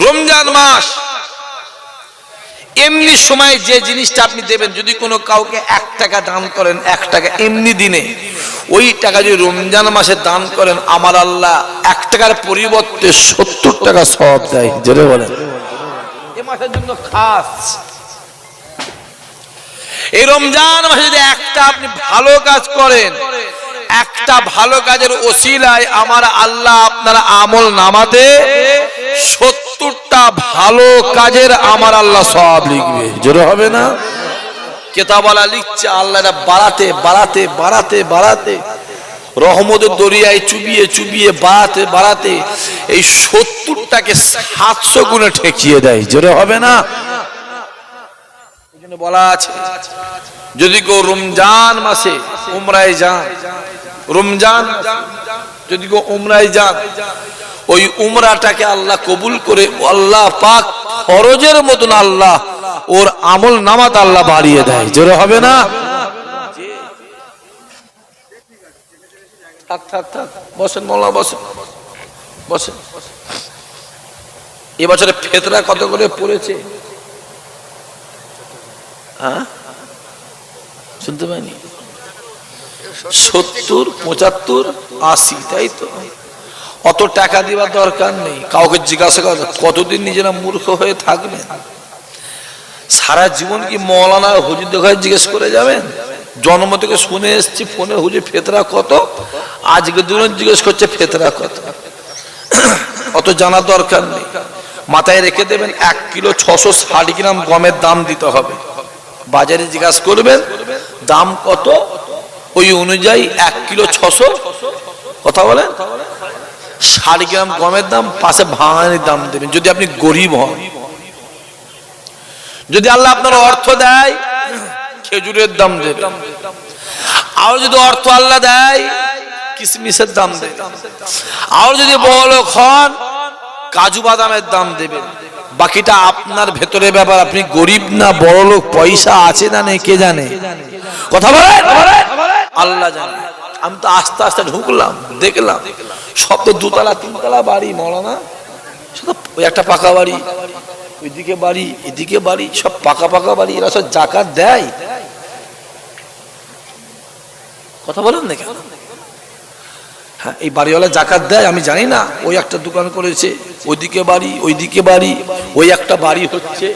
রমজান মাস এমনি সময় যে জিনিসটা আপনি দেবেন, যদি কোনো কাউকে 1 টাকা দান করেন, 1 টাকা এমনি দিনে, ওই টাকা যদি রমজান মাসে দান করেন, আমার আল্লাহ 1 টাকার পরিবর্তে 70 টাকা সওয়াব দেয়। জোরে বলেন, এই মাসের জন্য খাস। এই রমজান মাসে যদি একটা আপনি ভালো কাজ করেন, একটা ভালো কাজের ওসিলায় আমার আল্লাহ আপনার আমল নামাতে 70টা ভালো কাজের আমার আল্লাহ সওয়াব লিখবে। জোরে হবে না? কিতাবওয়ালা লিখছে আল্লাহ এটা বাড়াতে বাড়াতে বাড়াতে বাড়াতে, রহমতের দরিয়ায় চুবিয়ে চুবিয়ে বাড়াতে বাড়াতে এই 70টাকে 700 গুণে ঠেকিয়ে দেয়। জোরে হবে না? এখানে বলা আছে যদি কেউ রমজান মাসে উমরায় যান, রমজান যদি কেউ উমরায় যান, ওই উমরাটাকে আল্লাহ কবুল করে আল্লাহ পাক ফরজের মতন আল্লাহ ওর আমল নামাত আল্লাহ বাড়িয়ে দেয়। জোরে হবে না? থাক থাক থাক, বসেন মোল্লা, বসেন বসেন। এবছরে ফেতরা কত করে পড়েছে? হ্যাঁ, শুনতে পাইনি? 70, 75, 80, তাই তো। অত টাকা দিবার দরকার নেই। কাউকে জিজ্ঞাসা করেন কতদিন নিজেরা মূর্খ হয়ে থাকবেন? সারা জীবন কি মৌলানা হুজুর দেখায় জিজ্ঞেস করে যাবেন? জন্ম থেকে শুনে এসছি ফোনে হুজুর ফেতরা কত, আজকে দুজন জিজ্ঞেস করছে ফেতরা কত। অত জানার দরকার নেই। মাথায় রেখে দেবেন 1 কিলো 660 গ্রাম গমের দাম দিতে হবে। বাজারে জিজ্ঞাসা করবেন দাম কত, ওই অনুযায়ী 1 কিলো 600, কথা বলেন, 60 গ্রাম গমের দাম, পাশে ভাঙানির দাম দেবেন। যদি আপনি গরিব হন, যদি আল্লাহ আপনার অর্থ দেয়, খেজুরের দাম দেবেন। আর যদি অর্থ আল্লাহ দেয়, কিশমিশের দাম দেবেন। আর যদি বড়লোক হন, কাজু বাদামের দাম দেবেন। বাকিটা আপনার ভেতরে ব্যাপার। আপনি গরিব না বড়লোক, পয়সা আছে না নেই কে জানে? কথা বলেন, আল্লাহ জানে। আমি তো আস্তে আস্তে ঢুকলাম, দেখলাম সব তো 2 তলা 3 তলা বাড়ি মৌলানা, শুধু ওই একটা পাকা বাড়ি, ওইদিকে বাড়ি এদিকে বাড়ি, সব পাকা পাকা বাড়ি। এরা সব জাকাত দেয়? কথা বলেন না কেন? হ্যাঁ, এই বাড়িওয়ালা জাকাত দেয় আমি জানি না। ওই একটা দোকান করেছে, ওইদিকে বাড়ি ওইদিকে বাড়ি, ওই একটা বাড়ি হচ্ছে,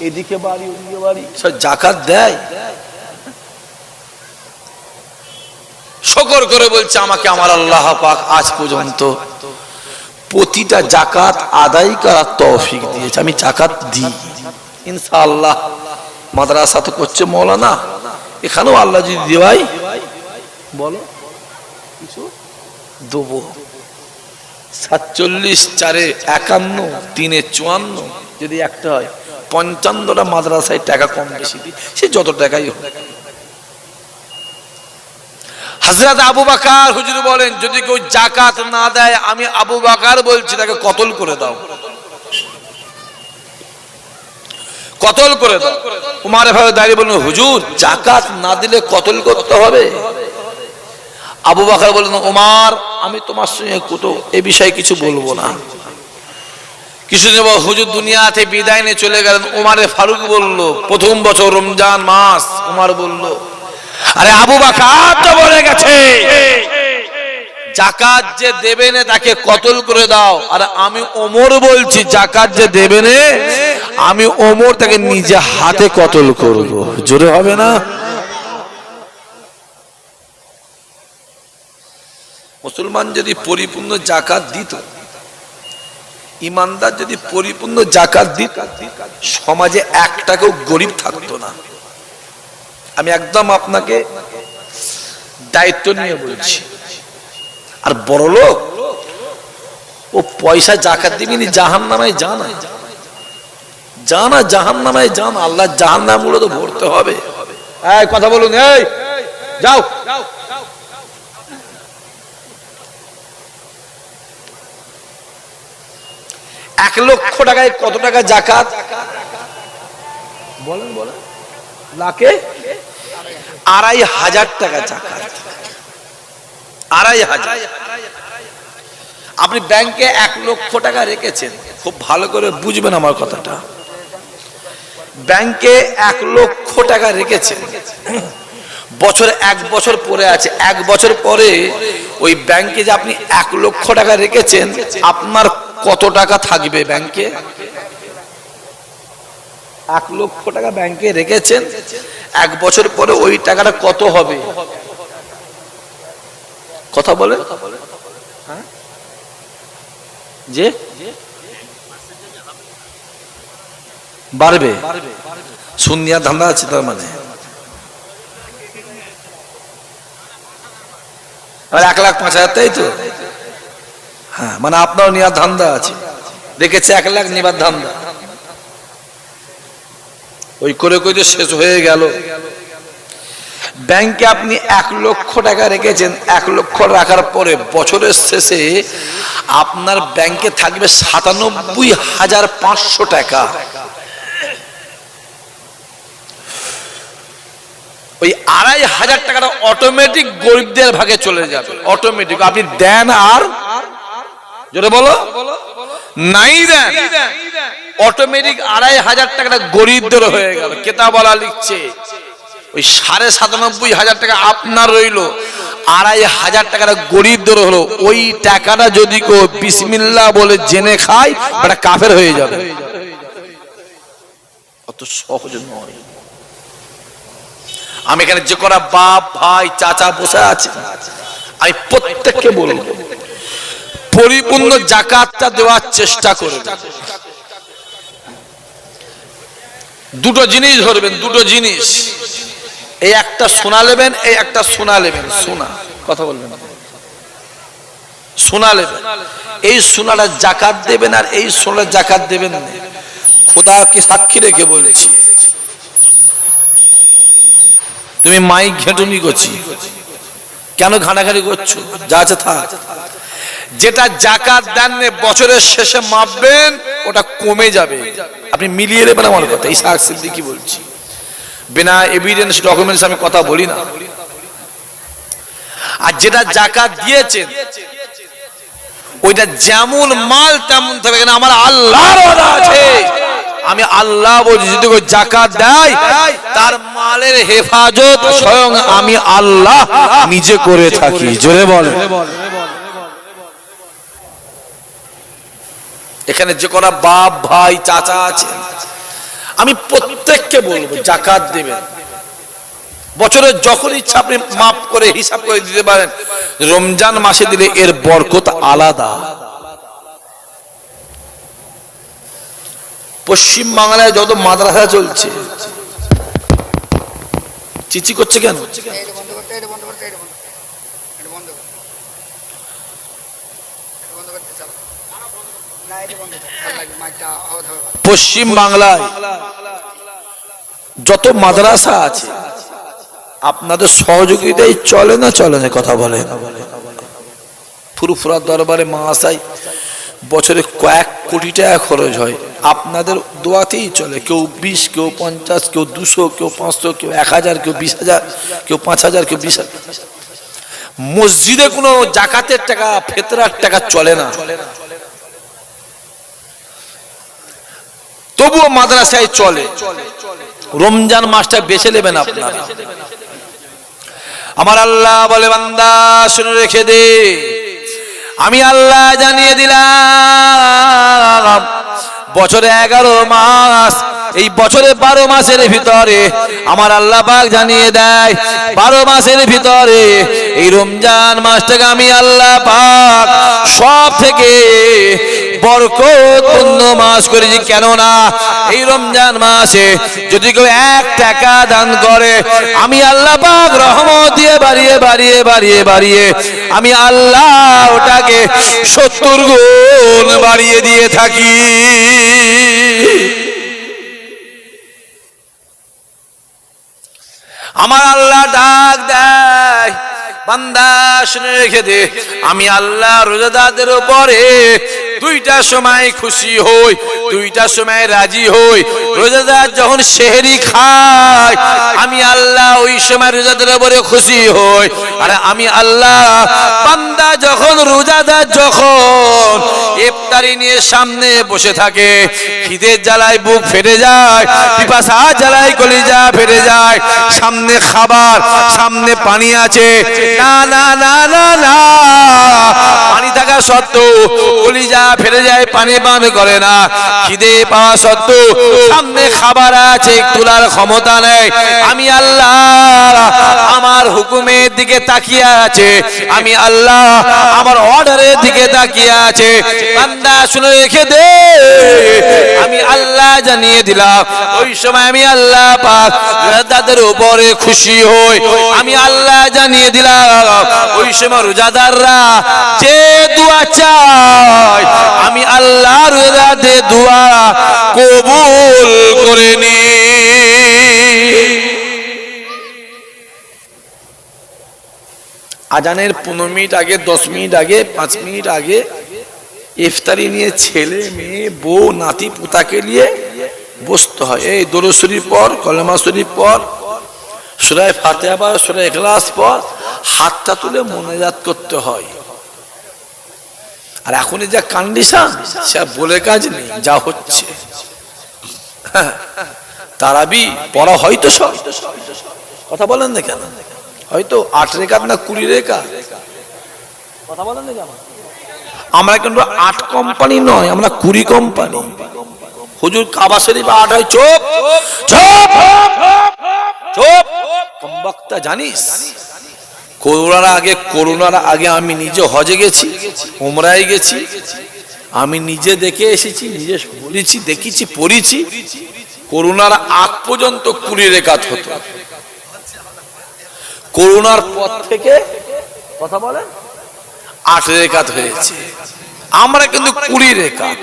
এদিকে বাড়ি ওইদিকে বাড়ি, সব জাকাত দেয়? শুকর করে বলছে আমাকে আমার আল্লাহ পাক আজ পর্যন্ত প্রতিটা জাকাত আদায় করার তৌফিক দিয়েছে। আমি জাকাত দিই ইনশাআল্লাহ। মাদ্রাসা তো করছে মৌলানা, এখানেও আল্লাহ যদি দেওয়াই, বলো কিছু দেবো। 47, 4 51, 3 54, যদি একটা হয় 55টা মাদ্রাসায় টাকা কম বেশি দিই, সে যত টাকাই হোক। হযরত আবু বকর হুজুর বলেন যদি কেউ জাকাত না দেয়, আমি আবু বকর বলছি তাকে কতল করে দাও, কতল করে দাও। উমর ফারুক দাঁড়িয়ে বললেন হুজুর জাকাত না দিলে কতল করতে হবে? আবু বকর বললেন উমর আমি তোমার সঙ্গে এ বিষয়ে কিছু বলবো না। কিছুদিন পর হুজুর দুনিয়াতে বিদায় নিয়ে চলে গেলেন। উমর ফারুক বলল, প্রথম বছর রমজান মাস, উমর বলল আরে আবু বকর তো বলে গেছে জাকাত যে দেবে না তাকে কতল করে দাও। আর আমি ওমর বলছি জাকাত যে দেবে না, আমি ওমর তাকে নিজে হাতে কতল করব। জোরে হবে না? মুসলমান যদি পরিপূর্ণ জাকাত দিত, ইমানদার যদি পরিপূর্ণ জাকাত দিত, সমাজে একটাকেও গরিব থাকতো না। আমি একদম আপনাকে দায়িত্ব নিয়ে বলছি। আর বড় লোক ও পয়সা জাকাত দিবি জাহান্নামায় জানা, জানা জাহান্নামায় জানা, আল্লাহ জাহান্নামগুলো তো ভরতে হবে। এই কথা বলুন, এই যাও। এক লক্ষ টাকায় কত টাকা জাকাত বলেন? বলেন লাখে 2500 টাকা জাকাত। 2500। আপনি ব্যাংকে 1 লক্ষ টাকা রেখেছেন, খুব ভালো করে বুঝবেন আমার কথাটা। ব্যাংকে 1 লক্ষ টাকা রেখেছেন, বছরে 1 বছর পরে আছে, 1 বছর পরে ওই ব্যাংকে যে আপনি 1 লক্ষ টাকা রেখেছেন, আপনার কত টাকা থাকবে ব্যাংকে? 1 লক্ষ টাকা ব্যাংকে রেখেছেন, 1 বছর পরে ওই টাকাটা কত হবে? কথা বলে যে বাড়বে, শূন্য ধান্দা আছে তার মানে। 1,05,000, তাই তো? হ্যাঁ, মানে আপনার নেওয়ার ধান্দা আছে, দেখেছে 1 লাখ নেবার ধান্দা, ওই করে করে শেষ হয়ে গেল। ব্যাংকে আপনি 1 লক্ষ টাকা রেখেছেন, 1 লক্ষ রাখার পরে বছরের শেষে আপনার ব্যাংকে থাকবে 97,500 টাকা। ওই 2,500 টাকাটা অটোমেটিক গরিবদের ভাগে চলে যাবে, অটোমেটিক। আপনি দেন আর জোরে বলো নাই দেন, অটোমেটিক 2,500 টাকাটা গরিবদের হয়ে গেল। কেতাবওয়ালা লিখছে ওই 97,500 টাকা আপনার রইলো, 2,500 টাকাটা গরিবদের হলো। ওই টাকাটা যদি কেউ বিসমিল্লাহ বলে জেনে খায়, ওটা কাফের হয়ে যাবে। অত সহজ নয়। আমি এখানে যে করা বাপ ভাই চাচা বসে আছে, আমি প্রত্যেককে বলবো পরিপূর্ণ যাকাতটা দেওয়ার চেষ্টা করবেন। দুটো জিনিস ধরবেন, দুটো জিনিস, এই একটা সোনা নেবেন, এই একটা সোনা নেবেন। সোনা কথা বলবেন, সোনা নেবেন, এই সোনাটা যাকাত দেবেন, আর এই সোনার যাকাত দেবেন না। খোদাকে সাক্ষী রেখে বলেছি, তুমি মাইক ঘেঁটুনি করছি কেন, ঘাটাঘাটি করছো, যা আছে থাক। যেটা যাকাত দেন বছরের শেষে মাপবেন, ওটা কমে যাবে। আপনি মিলিয়ে নেবেন আমার কথা, এই শাহ সিদ্দিকী বলছি, বিনা এভিডেন্স ডকুমেন্টস আমি কথা বলি না। আর যেটা যাকাত দিয়েছেন, ওইটা যেমন মাল তেমন থাকবে। কেন, আমার আল্লাহর ওয়াদা আছে, আমি আল্লাহ বলছি, যদি কেউ যাকাত দেয় তার মালের হেফাজত স্বয়ং আমি আল্লাহ নিজে করে থাকি। জোরে বলেন। এখানে যে করা বাপ ভাই চাচা আছে, আমি প্রত্যেককে বলবো যাকাত দেবেন। বছরে যখন ইচ্ছা আপনি মাপ করে হিসাব করে দিতে পারেন। রমজান মাসে দিলে এর বরকত আলাদা। পশ্চিম বাংলায় যত মাদ্রাসা চলছে, চিচি করছে কেন? পশ্চিম বাংলায় যত মাদ্রাসা আছে, আপনাদের সহযোগিতায় চলে না চলে না? কথা বলে। ফুরফুরা দরবারে মাসায় বছরে কয়েক কোটি টাকা খরচ হয়, আপনাদের দোয়াতেই চলে। কেউ 20, কেউ 50, কেউ 200, কেউ 500, কেউ 1000, কেউ 20,000, কেউ 5000, কেউ 20,000। মসজিদে কোনো যাকাতের টাকা ফিতরার টাকা চলে না, তবুও মাদ্রাসায় চলে। রমজান মাসটা বেছে নেবেন আপনারা। আমার আল্লাহ বলে, বান্দা শুনে রেখে দে, আমি আল্লাহ জানিয়ে দিলাম বছরে 11 মাস, এই বছরে 12 মাসের ভিতরে আমার আল্লাহ পাক জানিয়ে দেয় 12 মাসের ভিতরে এই রমজান মাসটাকে আমি আল্লাহ পাক সব থেকে বরকতপূর্ণ মাস করেছি। কেননা এই রমজান মাসে যদি কেউ 1 টাকা দান করে, আমি আল্লাহ পাক রহমত দিয়ে বাড়িয়ে বাড়িয়ে বাড়িয়ে বাড়িয়ে আমি আল্লাহ ওটাকে 70 গুণ বাড়িয়ে দিয়ে থাকি। আমার আল্লাহ ডাক দেয়, বান্দা শুনে রেখে দে, আমি আল্লাহ রোজাদারদের উপরে দুইটার সময় খুশি হই, দুইটার সময় রাজি হই। রোজাদার যখন সেহরি খায় আমি আল্লাহ ওই সময় রোজাদারের উপরে খুশি হই। আর আমি আল্লাহ বান্দা যখন রোজাদার যখন ইফতারি নিয়ে সামনে বসে থাকে, খিদের জ্বালায় বুক ফেটে যায়, পিপাসা জ্বালায় কলিজা ফেটে যায়, সামনে খাবার, সামনে পানি আছে, না না না না না, পানি থাকা সত্ত্বেও কলিজা ফেটে যায়, পানি পান করে না। খিদে পাওয়া সত্ত্বেও সামনে খাবার আছে, তোলার ক্ষমতা নেই। আমি আল্লাহ আমার হুকুমের দিকে তাকিয়ে আছে, আমি আল্লাহ আমার অর্ডারের দিকে তাকিয়ে আছে। বান্দা শুনে রেখে দে, আমি আল্লাহ জানিয়ে দিলাম ওই সময় আমি আল্লাহ পাক রোজাদারদের উপরে খুশি হই। আমি আল্লাহ জানিয়ে দিলাম ওই সময় রোজাদাররা যে দোয়া চায় আমি আল্লাহ রোজাদারদের দোয়া কবুল করে নি। আজানের 15 মিনিট আগে, 10 মিনিট আগে, 5 মিনিট আগে ইফতারি নিয়ে ছেলে মেয়ে বউ নাতি পুতাকে নিয়ে বসতে হয়। এই দরুদ শরীফ পর, কলেমা শরীফ পর, সূরা ফাতিহা পর, সূরা ইখলাস পর, হাতটা তুলে মোনাজাত করতে হয়। আর এখন যা কন্ডিশন, সে বলে কাজ নেই, যা হচ্ছে। তারাবি পড়া হয়তো সব, কথা বলেন না কেন, হয়তো 8 রেকাত না 20 রেকাত, কথা বলেন না কেন। আমরা কিন্তু 8 কোম্পানি নয়, আমরা 20 কোম্পানি। হুজুর কাবা শরীফ 8 হয়, চুপ চুপ চুপ, কম বক্তা জানিস। করোনার আগে আমি নিজে হজে গেছি, উমরায় গেছি, আমি নিজে দেখে এসেছি, নিজে বলেছি, দেখেছি, পড়েছি। করোনার আগ পর্যন্ত 20 রেকাত হতো, করোনার পর থেকে কথা বলেন 8 রেকাত হয়েছে। আমরা কিন্তু 20 রেকাত।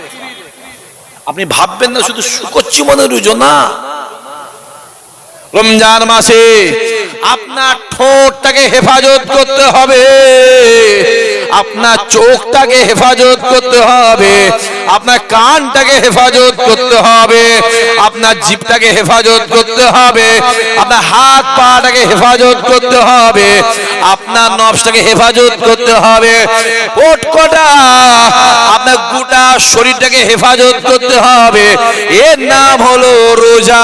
আপনি ভাববেন না শুধু শুকোচ্ছি মনে রুজো না। রমজান মাসে আপনার ঠোঁটটাকে হেফাজত করতে হবে, আপনার চোখটাকে হেফাজত করতে হবে, আপনার কানটাকে হেফাজত করতে হবে, আপনার জিভটাকে হেফাজত করতে হবে, আপনার হাত পাটাকে হেফাজত করতে হবে, আপনার নফসটাকে হেফাজত করতে হবে, পোটকটা আপনার গোটা শরীরটাকে হেফাজত করতে হবে। এর নাম হলো রোজা।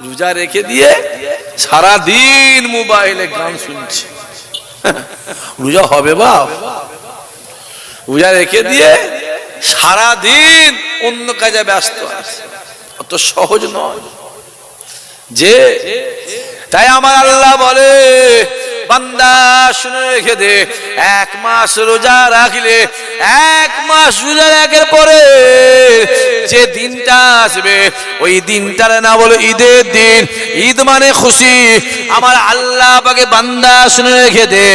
রোজা রেখে দিয়ে সারা দিন মোবাইলে গান শুনছি, রোজা হবে বাপ? রোজা রেখে দিয়ে সারা দিন অন্য কাজে ব্যস্ত আছে, অত সহজ নয় যে। তাই আমার আল্লাহ বলে, বান্দা শুনে রেখে দে, 1 মাস রোজা রাখলে, 1 মাস রোজা রাখার পরে যে দিনটা আসবে ওই দিনটার নাম বলো ঈদের দিন। ঈদ মানে খুশি। আমার আল্লাহ পাকে বান্দা শুনে রেখে দে,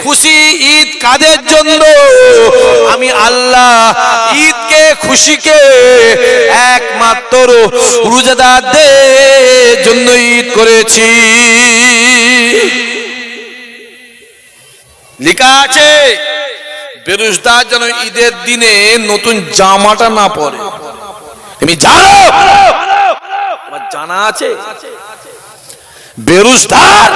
খুশি ঈদ কাদের জন্য? আমি আল্লাহ ঈদকে, খুশিকে একমাত্র রোজাদারদের জন্য ঈদ করেছি। লেখা আছে বেরোজদার যেন ঈদের দিনে নতুন জামাটা না পরে। তুমি জানো, জানা আছে বেরোজদার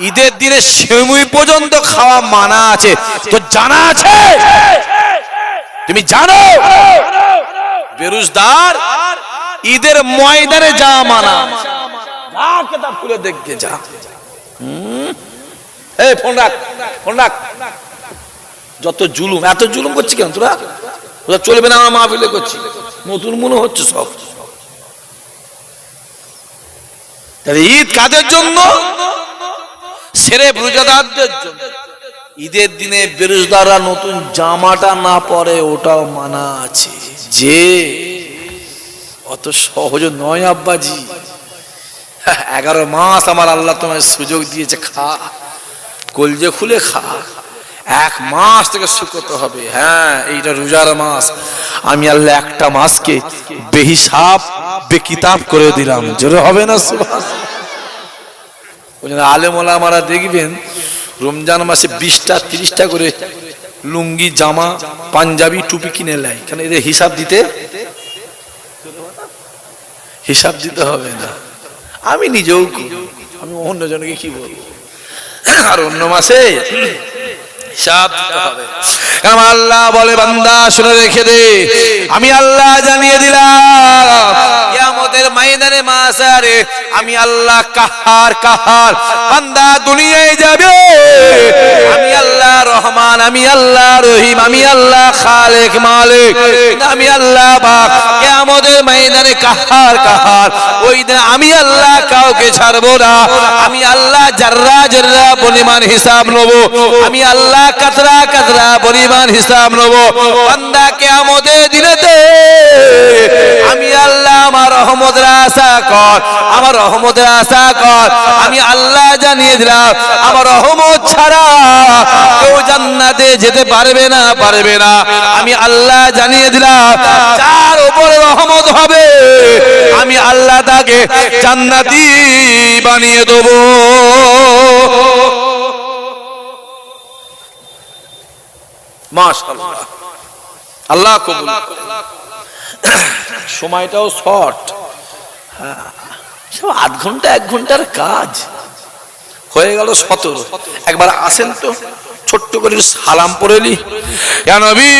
ঈদের দিনে সেমুই পর্যন্ত খাওয়া মানা আছে, তো জানা আছে? তুমি জানো বেরোজদার ঈদের ময়দানে যা মানা, যা কিতাব খুলে দেখবে, যা। এই ফোন রাখ, ফোন রাখ। যত জুলুম, এত জুলুম করছি কেন তোরা? তোরা চলবে না, আমার মাহফিলে করছি, নতুন মনে হচ্ছে সব। ঈদ কাদের জন্য? সেরে রোজাদারদের জন্য। ঈদের দিনে বেরোজদাররা নতুন জামাটা না পরে ওটাও মানা আছে, যে অত সহজ নয় আব্বাজি। 11 মাস আমার আল্লাহ তোমায় সুযোগ দিয়েছে, খা, কলজে খুলে খা। 1 মাস থেকে শুকোতে হবে। হ্যাঁ, এইটা রোজার মাস। আমি আল্লাহ একটা মাসকে বেহিসাব বেকিতাব করে দিলাম। জোরে হবে না সুবহানাল্লাহ? আলেম ওলামারা দেখবেন রমজান মাসে 20টা 30টা করে লুঙ্গি জামা পাঞ্জাবি টুপি কিনে নেয়, কেন এদের হিসাব দিতে হবে না। আমি নিজেও আমি অন্যজনকে কি বলবো, আর অন্য মাসে হিসাব দিতে হবে। আমার আল্লাহ বলে বান্দা শুনে রেখে দে, আমি আল্লাহ জানিয়ে দিলাম কিয়ামতের ময়দানে মাসারে আমি আল্লাহ কাহার বান্দা দুনিয়ায় যাবে, আমি আল্লাহ রহমান, আমি আল্লাহ রহিম, আমি আল্লাহ খালেক মালিক, আমি আল্লাহ পাক কিয়ামতের ময়দানে কাহার ওই দিন আমি আল্লাহ কাউকে ছাড়বো না। আমি আল্লাহ জাররা জাররা পরিমাণ হিসাব নেব, আমি আল্লাহ কাতরা কাতরা পরিমাণ হিসাব নেব। বান্দা কিয়ামতের দিনেতে আমি আল্লাহ আমার রহমতের আশা কর, আমার রহমতের আশা কর। আমি আল্লাহ জানিয়ে দিলাম আমার রহমত ছাড়া কেউ জান্নাতে যেতে পারবে না। আমি আল্লাহ জানিয়ে দিলাম যার উপরে রহমত হবে আমি আল্লাহ তাকে জান্নাতি বানিয়ে দেব। মাশাআল্লাহ, আল্লাহ কবুল। সময়টাও শর্ট, সব আধ ঘন্টা 1 ঘন্টার কাজ হয়ে গেল 17। একবার আসেন তো ছোট্ট করে সালাম পড়ে নি, ইয়া নবী